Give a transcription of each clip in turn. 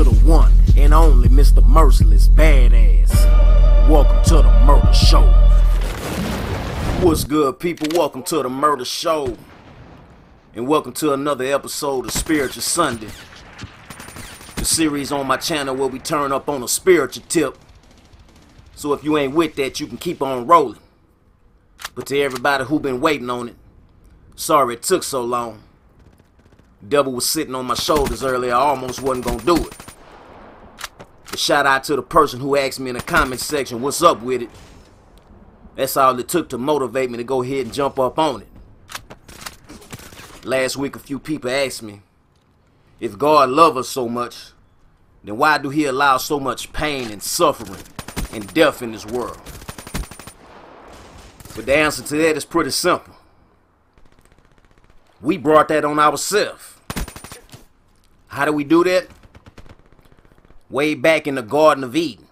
to the one and only Mr. Merciless Badass. Welcome to the Murder Show. What's good, people? Welcome to the Murder Show. And welcome to another episode of Spiritual Sunday. The series on my channel where we turn up on a spiritual tip. So if you ain't with that, you can keep on rolling. But to everybody who been waiting on it, sorry it took so long. Devil was sitting on my shoulders earlier. I almost wasn't gonna do it. But shout out to the person who asked me in the comment section, what's up with it? That's all it took to motivate me to go ahead and jump up on it. Last week a few people asked me, if God loves us so much, then why do he allow so much pain and suffering and death in this world? But the answer to that is pretty simple. We brought that on ourselves. How do we do that? Way back in the Garden of Eden,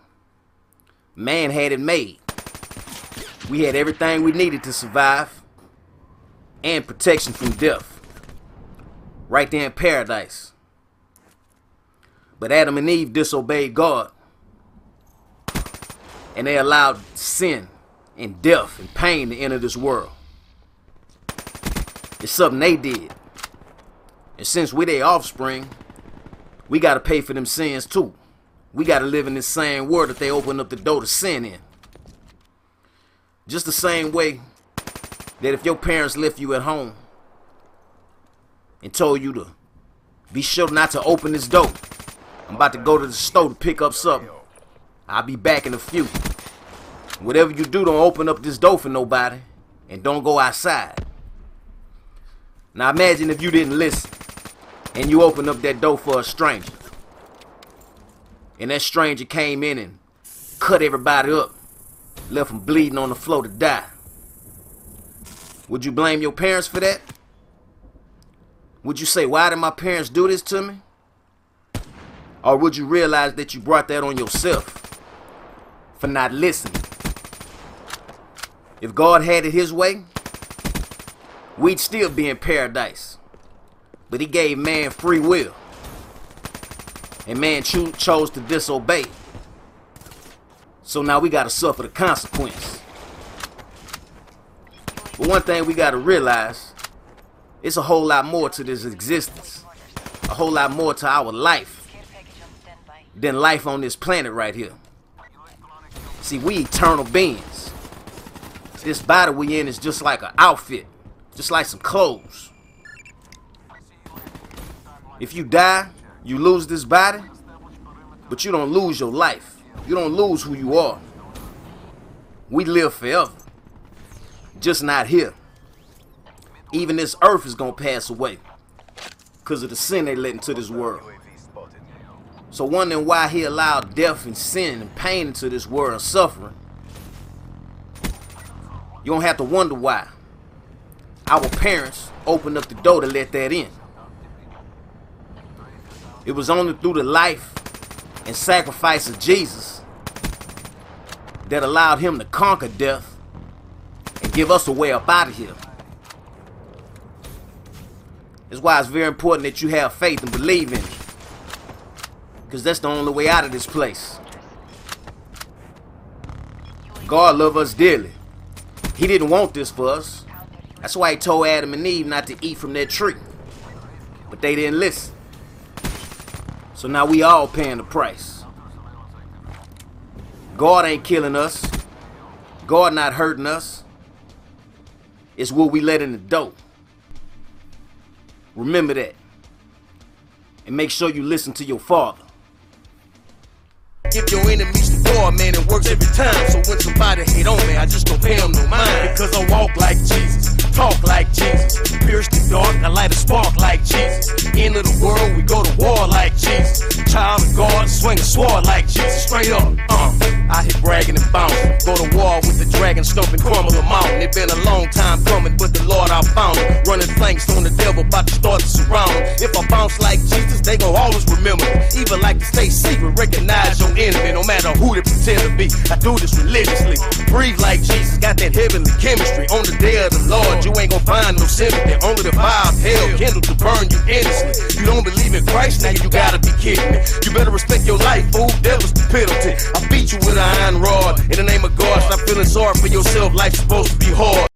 man had it made. We had everything we needed to survive and protection from death. Right there in paradise. But Adam and Eve disobeyed God. And they allowed sin and death and pain to enter this world. It's something they did. And since we their offspring, we got to pay for them sins too. We got to live in this same world that they opened up the door to sin in. Just the same way that if your parents left you at home and told you to be sure not to open this door. I'm about to go to the store to pick up something. I'll be back in a few. Whatever you do, don't open up this door for nobody and don't go outside. Now imagine if you didn't listen and you opened up that door for a stranger. And that stranger came in and cut everybody up. Left them bleeding on the floor to die. Would you blame your parents for that? Would you say, why did my parents do this to me? Or would you realize that you brought that on yourself for not listening? If God had it his way, we'd still be in paradise. But he gave man free will. And man chose to disobey. So now we got to suffer the consequence. But one thing we got to realize, it's a whole lot more to this existence. A whole lot more to our life than life on this planet right here. See, we eternal beings. This body we in is just like an outfit. Just like some clothes. If you die, you lose this body, but you don't lose your life. You don't lose who you are. We live forever. Just not here. Even this earth is going to pass away because of the sin they let into this world. So wondering why he allowed death and sin and pain into this world and suffering, you don't have to wonder why. Our parents opened up the door to let that in. It was only through the life and sacrifice of Jesus that allowed him to conquer death and give us a way up out of here. That's why it's very important that you have faith and believe in it. Because that's the only way out of this place. God loves us dearly. He didn't want this for us. That's why he told Adam and Eve not to eat from that tree. But they didn't listen. So now we all paying the price. God ain't killing us. God not hurting us. It's what we let in the door. Remember that. And make sure you listen to your Father. Give your enemies the war, man, it works every time. So when somebody hate on me, I just don't pay them no mind. Because I walk like Jesus, talk like Jesus. Pierce the dark, I light a spark like Jesus. End of the world, we go to war like Jesus. Child of God, swing a sword like Jesus. Straight up, I hit bragging and bouncing. Go to war with the dragon, stomping, crumble the mountain. It been a long time coming, but the Lord I found him. Running flanks on the devil, about to start to surround him. If I bounce like Jesus, they gon' always remember me. Even like to stay secret, recognize your enemy, no matter who they pretend to be. I do this religiously. Breathe like Jesus, got that heavenly chemistry. On the day of the Lord, you ain't gon' find no sympathy. Only the fire of hell kindled to burn you endlessly. You don't don't believe in Christ, now you gotta be kidding me. You better respect your life, fool, devil's the penalty. I beat you with an iron rod. In the name of God, stop feeling sorry for yourself, life's supposed to be hard.